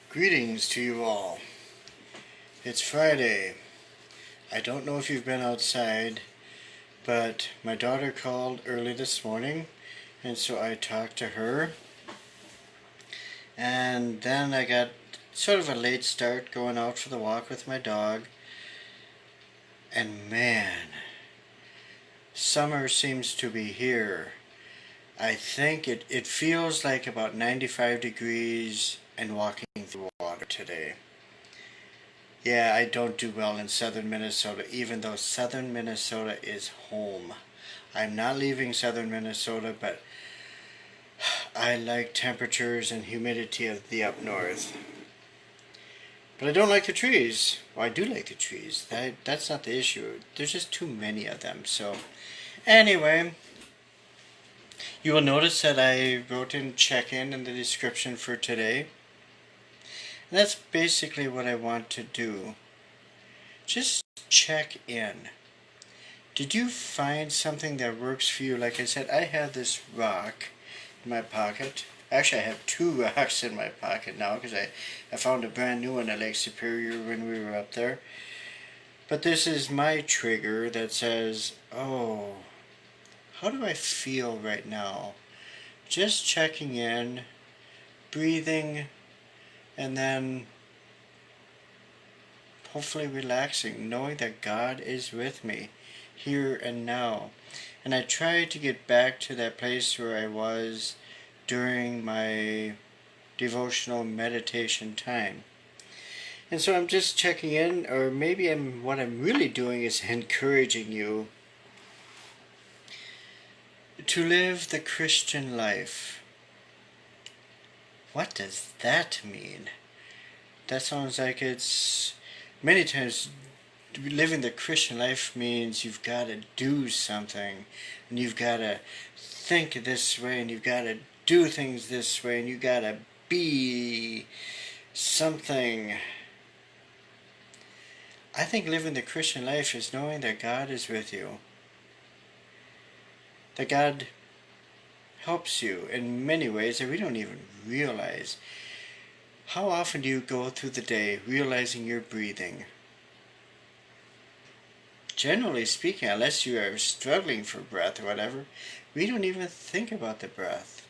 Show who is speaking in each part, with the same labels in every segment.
Speaker 1: Greetings to you all. It's Friday. I don't know if you've been outside, but my daughter called early this morning, and so I talked to her. And then I got sort of a late start going out for the walk with my dog. And man, summer seems to be here. I think it feels like about 95 degrees and walking through water today. Yeah, I don't do well in southern Minnesota, even though southern Minnesota is home. I'm not leaving southern Minnesota, but I like temperatures and humidity of the up north. But I don't like the trees. Well, I do like the trees. That's not the issue. There's just too many of them. So, anyway, you will notice that I wrote in check-in in the description for today. And that's basically what I want to do. Just check in. Did you find something that works for you? Like I said, I have this rock in my pocket. Actually, I have two rocks in my pocket now because I found a brand new one at Lake Superior when we were up there. But this is my trigger that says, oh, how do I feel right now? Just checking in, breathing, and then hopefully relaxing, knowing that God is with me here and now. And I try to get back to that place where I was during my devotional meditation time. And so I'm just checking in, or maybe what I'm really doing is encouraging you to live the Christian life. What does that mean? That sounds like it's many times living the Christian life means you've got to do something, and you've got to think this way, and you've got to do things this way, and you've got to be something. I think living the Christian life is knowing that God is with you, that God helps you in many ways that we don't even realize. How often do you go through the day realizing you're breathing? Generally speaking, unless you are struggling for breath or whatever, we don't even think about the breath.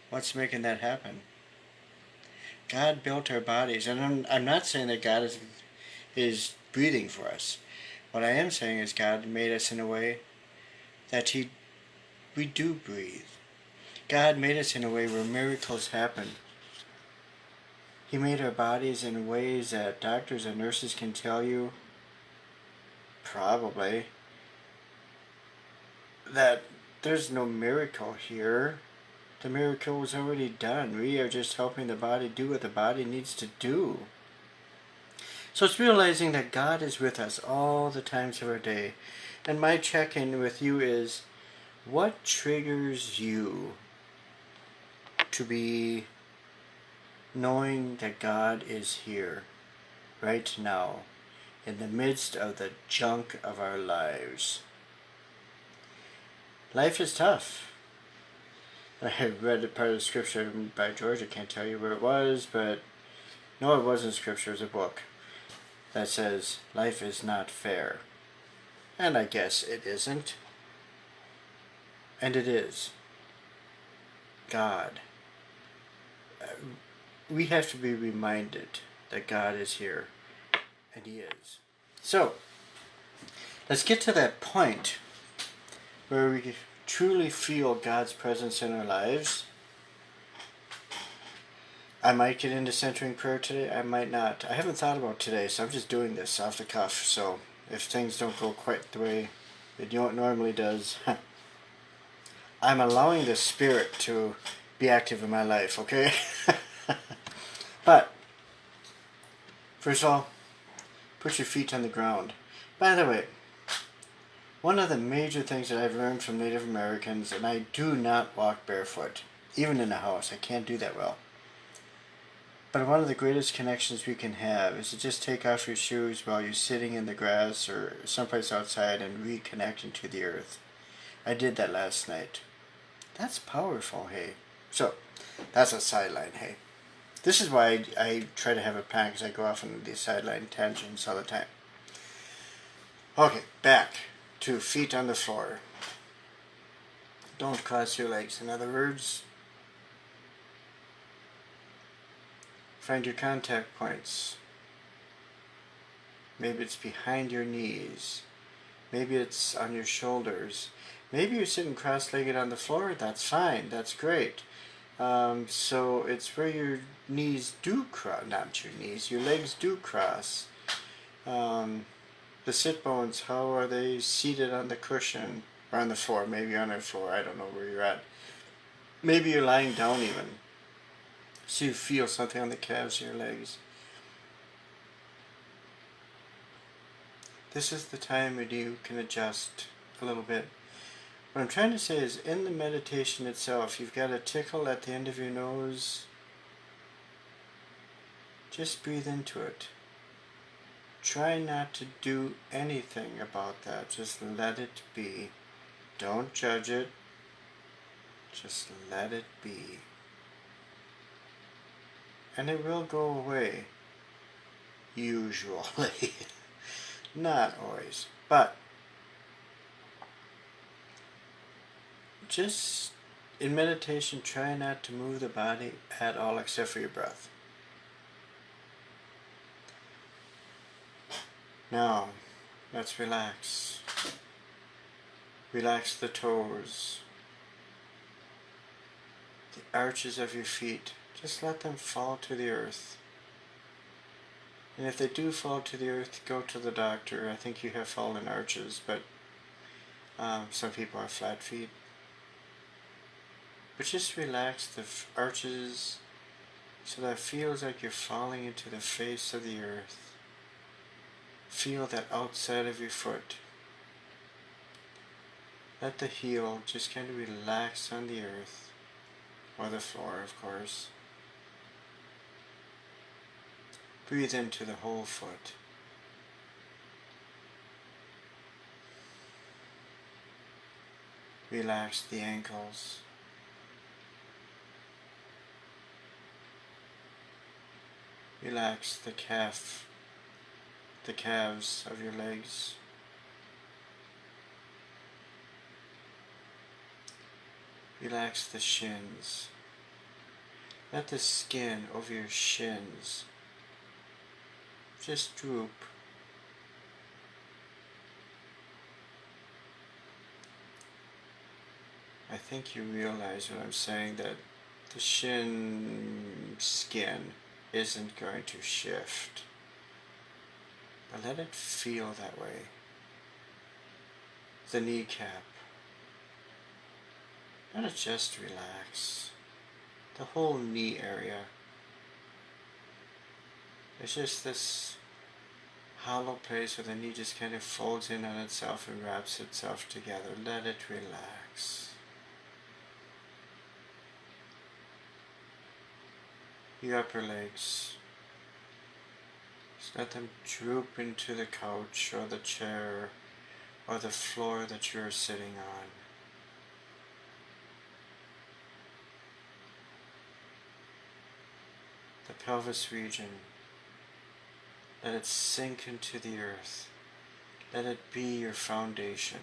Speaker 1: What's making that happen? God built our bodies, and I'm not saying that God is breathing for us. What I am saying is God made us in a way that we do breathe. God made us in a way where miracles happen. He made our bodies in ways that doctors and nurses can tell you, probably, that there's no miracle here. The miracle was already done. We are just helping the body do what the body needs to do. So it's realizing that God is with us all the times of our day. And my check-in with you is, what triggers you to be knowing that God is here, right now, in the midst of the junk of our lives? Life is tough. I read a part of scripture by George. I can't tell you where it was, but no, it wasn't scripture. It was a book that says life is not fair. And I guess it isn't. And it is. God. We have to be reminded that God is here. And He is. So, let's get to that point where we truly feel God's presence in our lives. I might get into centering prayer today. I might not. I haven't thought about today, so I'm just doing this off the cuff. So if things don't go quite the way it normally does, I'm allowing the Spirit to be active in my life, okay? But, first of all, put your feet on the ground. By the way, one of the major things that I've learned from Native Americans, and I do not walk barefoot, even in the house. I can't do that well. But one of the greatest connections we can have is to just take off your shoes while you're sitting in the grass or someplace outside and reconnecting to the earth. I did that last night. That's powerful, hey? So, that's a sideline, hey. This is why I try to have a plan, because I go off on these sideline tangents all the time. Okay, back to feet on the floor. Don't cross your legs. In other words, find your contact points. Maybe it's behind your knees. Maybe it's on your shoulders. Maybe you're sitting cross-legged on the floor. That's fine. That's great. So it's where your knees do cross, not your knees, your legs do cross. The sit bones, how are they seated on the cushion or on the floor? Maybe on the floor. I don't know where you're at. Maybe you're lying down even. So you feel something on the calves of your legs. This is the time when you can adjust a little bit. What I'm trying to say is, in the meditation itself, you've got a tickle at the end of your nose. Just breathe into it. Try not to do anything about that. Just let it be. Don't judge it. Just let it be. And it will go away. Usually. Not always. But just in meditation, try not to move the body at all except for your breath. Now, let's relax. Relax the toes, the arches of your feet. Just let them fall to the earth. And if they do fall to the earth, go to the doctor. I think you have fallen arches, but some people have flat feet. But just relax the arches so that it feels like you're falling into the face of the earth. Feel that outside of your foot. Let the heel just kind of relax on the earth, or the floor, of course. Breathe into the whole foot. Relax the ankles. Relax the calves of your legs. Relax the shins. Let the skin over your shins just droop. I think you realize what I'm saying, that the shin skin isn't going to shift. But let it feel that way. The kneecap. Let it just relax. The whole knee area. It's just this hollow place where the knee just kind of folds in on itself and wraps itself together. Let it relax. Your upper legs. Just let them droop into the couch or the chair or the floor that you're sitting on. The pelvis region. Let it sink into the earth. Let it be your foundation.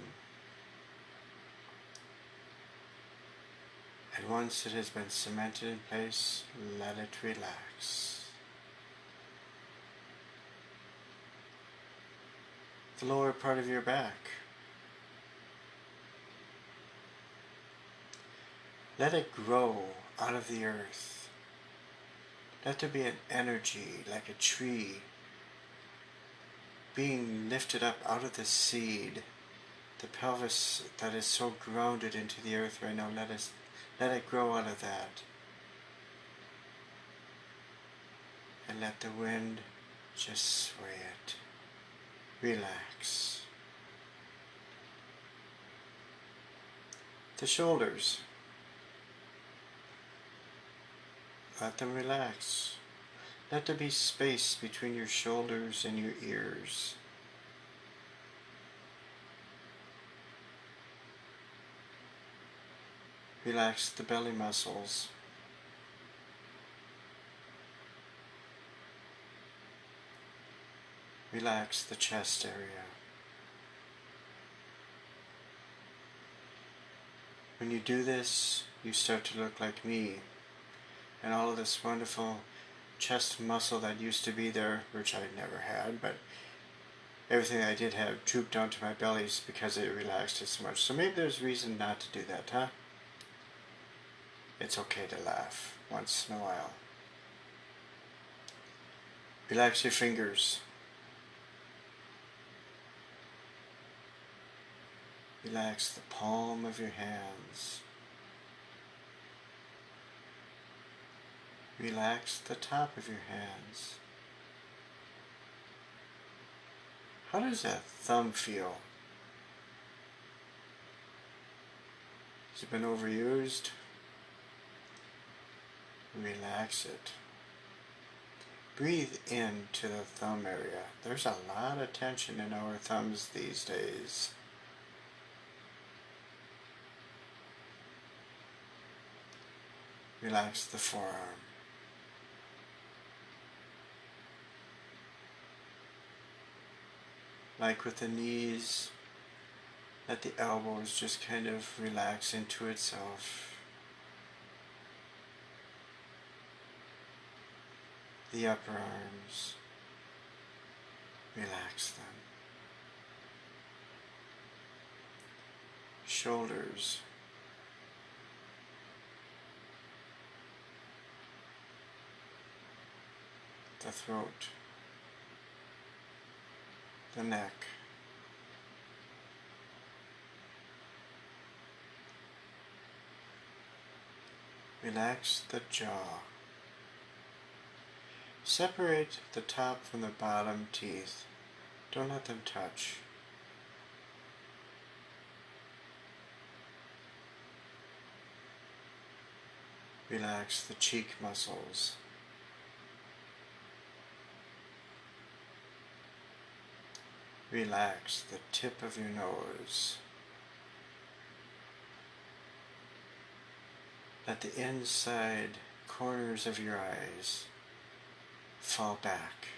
Speaker 1: And once it has been cemented in place, let it relax. The lower part of your back. Let it grow out of the earth. Let there be an energy like a tree being lifted up out of the seed. The pelvis that is so grounded into the earth right now, let it grow out of that. And let the wind just sway it. Relax. The shoulders. Let them relax. Let there be space between your shoulders and your ears. Relax the belly muscles. Relax the chest area. When you do this, you start to look like me, and all of this wonderful chest muscle that used to be there, which I never had, but everything I did have drooped down to my bellies because it relaxed it so much. So maybe there's reason not to do that, huh? It's okay to laugh once in a while. Relax your fingers. Relax the palm of your hands. Relax the top of your hands. How does that thumb feel? Has it been overused? Relax it. Breathe into the thumb area. There's a lot of tension in our thumbs these days. Relax the forearm. Like with the knees, let the elbows just kind of relax into itself. The upper arms, relax them. Shoulders. The throat. The neck. Relax the jaw. Separate the top from the bottom teeth. Don't let them touch. Relax the cheek muscles. Relax the tip of your nose. Let the inside corners of your eyes fall back.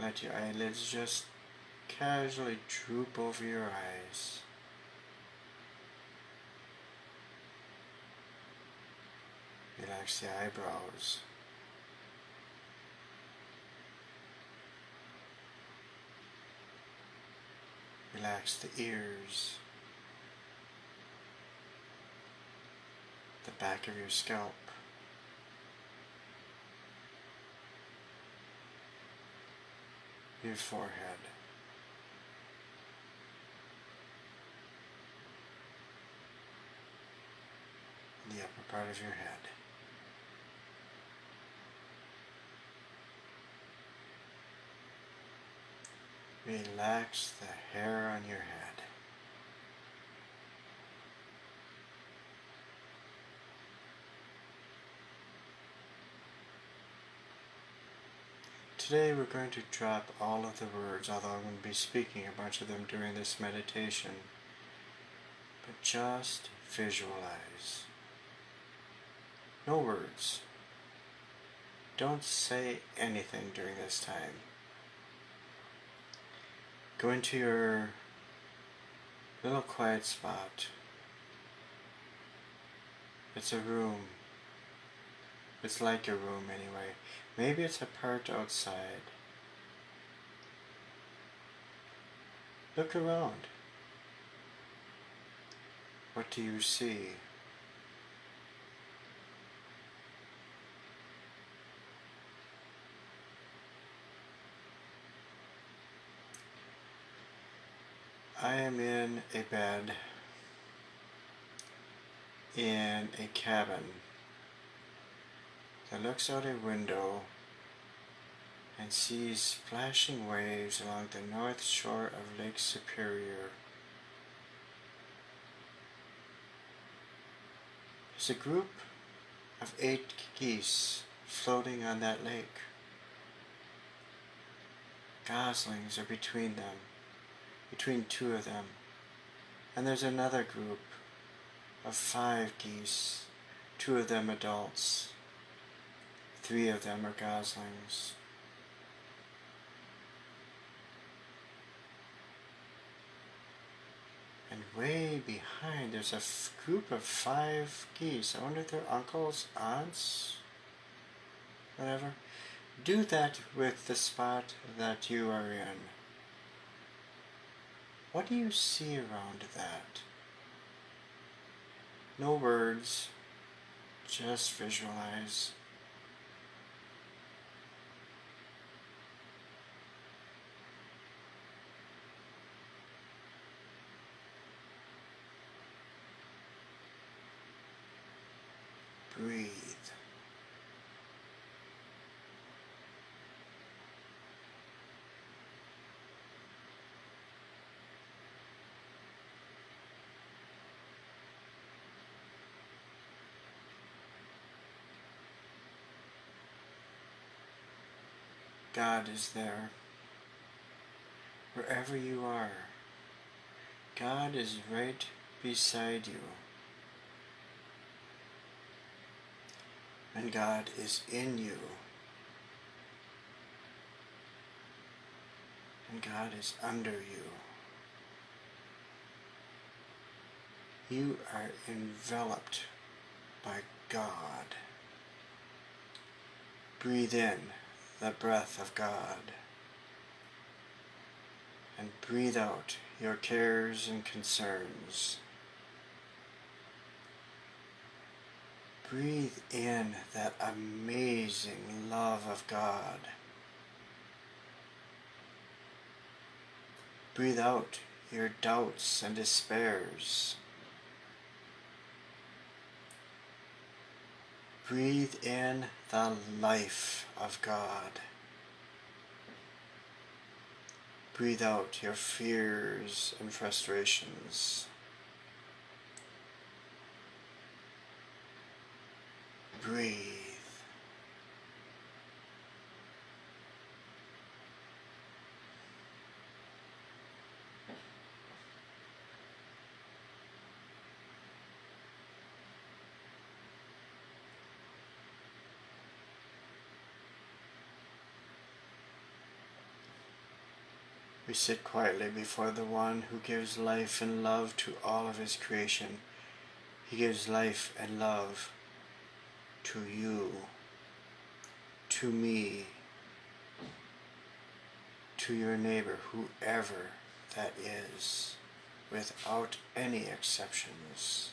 Speaker 1: Let your eyelids just casually droop over your eyes. Relax the eyebrows. Relax the ears. The back of your scalp. Your forehead. The upper part of your head. Relax the hair on your head. Today we're going to drop all of the words, although I'm going to be speaking a bunch of them during this meditation. But just visualize. No words. Don't say anything during this time. Go into your little quiet spot. It's a room. It's like a room anyway. Maybe it's a part outside. Look around. What do you see? I am in a bed in a cabin that looks out a window and sees splashing waves along the north shore of Lake Superior. There's a group of 8 geese floating on that lake. Goslings are between them, between 2 of them. And there's another group of 5 geese, 2 of them adults, 3 of them are goslings. And way behind, there's a group of 5 geese. I wonder if they're uncles, aunts, whatever. Do that with the spot that you are in. What do you see around that? No words, just visualize. Breathe. God is there. Wherever you are, God is right beside you. And God is in you. And God is under you. You are enveloped by God. Breathe in the breath of God. And breathe out your cares and concerns. Breathe in that amazing love of God. Breathe out your doubts and despairs. Breathe in the life of God. Breathe out your fears and frustrations. Breathe. We sit quietly before the one who gives life and love to all of his creation. He gives life and love to you, to me, to your neighbor, whoever that is, without any exceptions.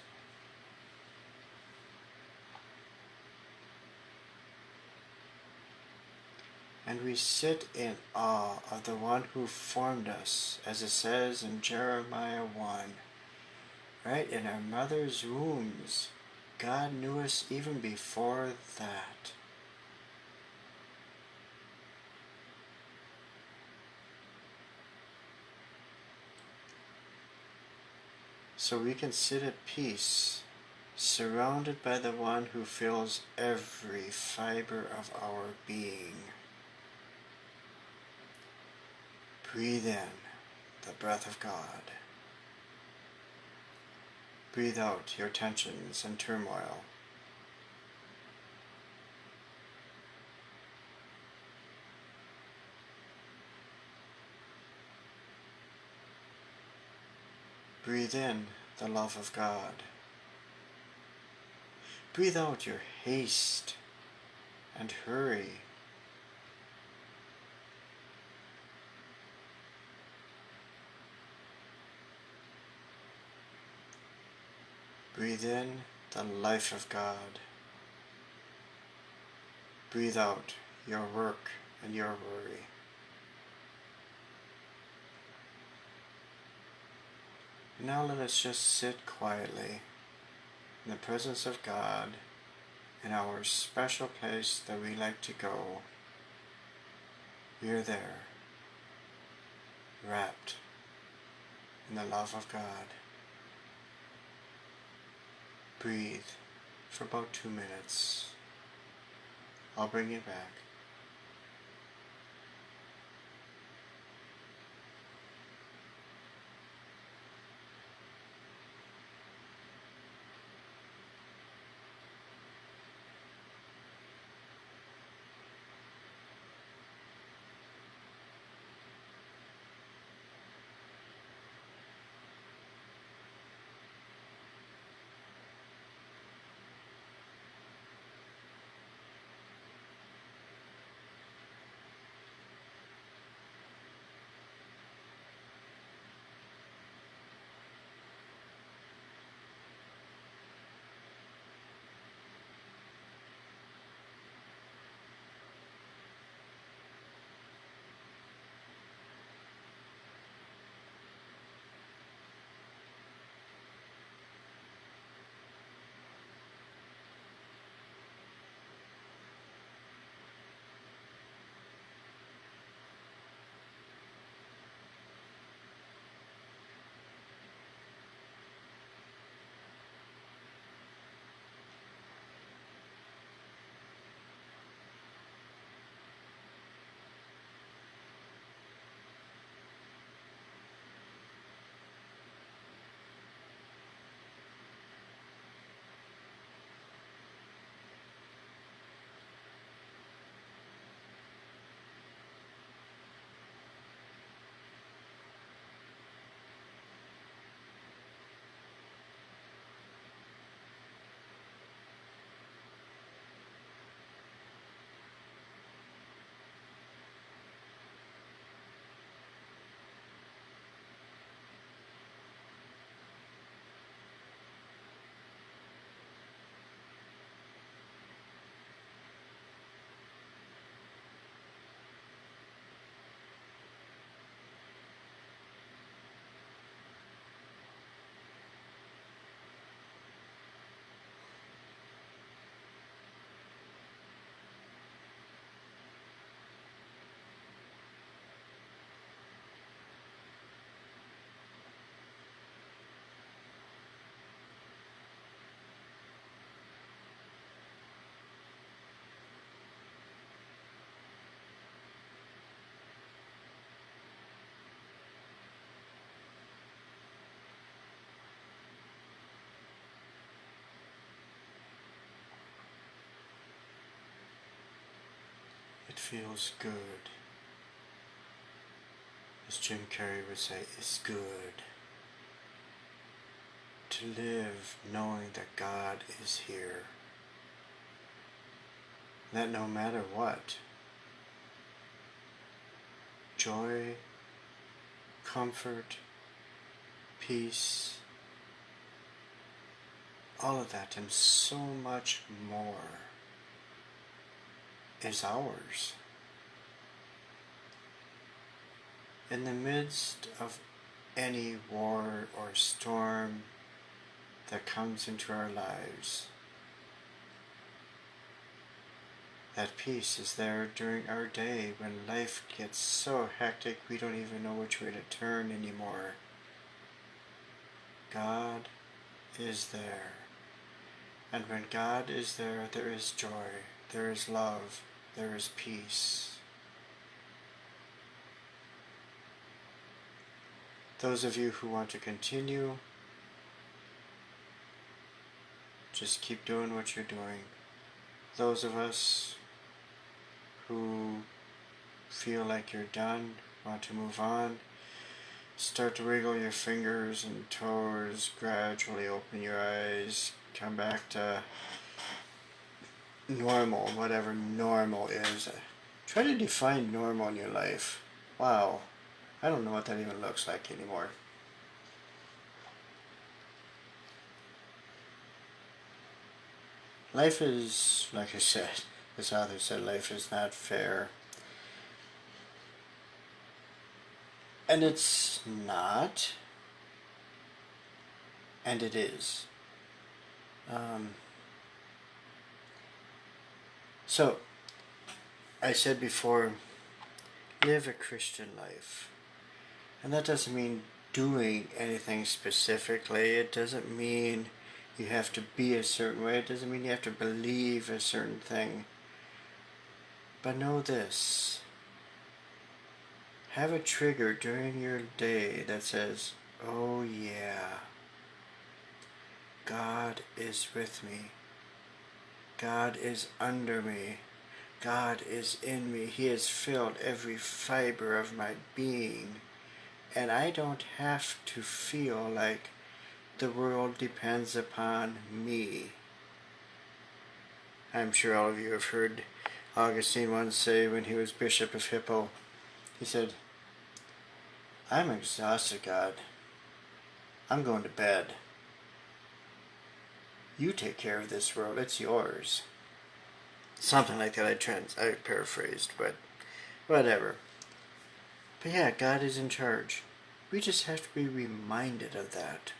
Speaker 1: And we sit in awe of the one who formed us, as it says in Jeremiah 1. Right in our mother's wombs, God knew us even before that. So we can sit at peace, surrounded by the one who fills every fiber of our being. Breathe in the breath of God. Breathe out your tensions and turmoil. Breathe in the love of God. Breathe out your haste and hurry. Breathe in the life of God. Breathe out your work and your worry. Now let us just sit quietly in the presence of God in our special place that we like to go. We are there, wrapped in the love of God. Breathe for about 2 minutes. I'll bring you back. feels good. As Jim Carrey would say, it's good to live knowing that God is here. That no matter what, joy, comfort, peace, all of that and so much more is ours. In the midst of any war or storm that comes into our lives, that peace is there during our day when life gets so hectic we don't even know which way to turn anymore. God is there. And when God is there, there is joy, there is love, there is peace. Those of you who want to continue, just keep doing what you're doing. Those of us who feel like you're done, want to move on, start to wiggle your fingers and toes, gradually open your eyes, come back to normal, whatever normal is. Try to define normal in your life. Wow, I don't know what that even looks like anymore. Life is, like I said, this author said, life is not fair. And it's not, and it is. So, I said before, live a Christian life. And that doesn't mean doing anything specifically. It doesn't mean you have to be a certain way. It doesn't mean you have to believe a certain thing. But know this. Have a trigger during your day that says, oh yeah, God is with me. God is under me. God is in me. He has filled every fiber of my being. And I don't have to feel like the world depends upon me. I'm sure all of you have heard Augustine once say when he was Bishop of Hippo, he said, I'm exhausted, God. I'm going to bed. You take care of this world. It's yours. Something like that. I paraphrased, but whatever. But yeah, God is in charge. We just have to be reminded of that.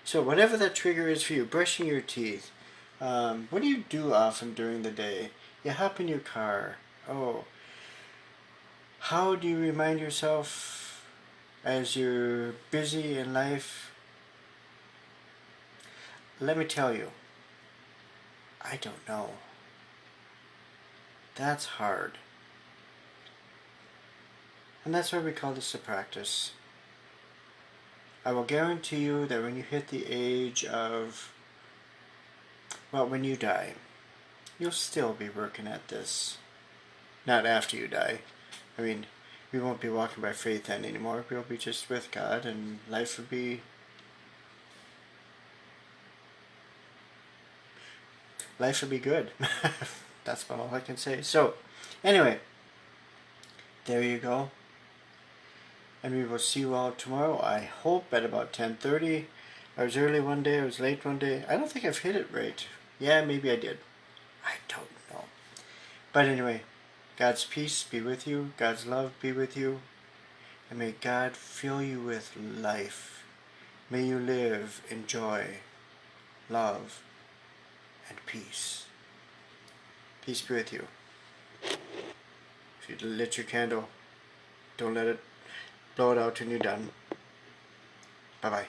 Speaker 1: So whatever that trigger is for you, brushing your teeth, what do you do often during the day? You hop in your car. Oh, how do you remind yourself as you're busy in life? Let me tell you, I don't know. That's hard. And that's why we call this a practice. I will guarantee you that when you hit the age of, well, when you die, you'll still be working at this. Not after you die. I mean, we won't be walking by faith then anymore. We'll be just with God, and life will be good. That's about all I can say. So, anyway, there you go. And we will see you all tomorrow, I hope, at about 10:30. I was early one day, I was late one day. I don't think I've hit it right. Yeah, maybe I did. I don't know. But anyway, God's peace be with you. God's love be with you. And may God fill you with life. May you live in joy, love, and peace. Peace be with you. If you lit your candle, don't let it blow it out when you're done. Bye-bye.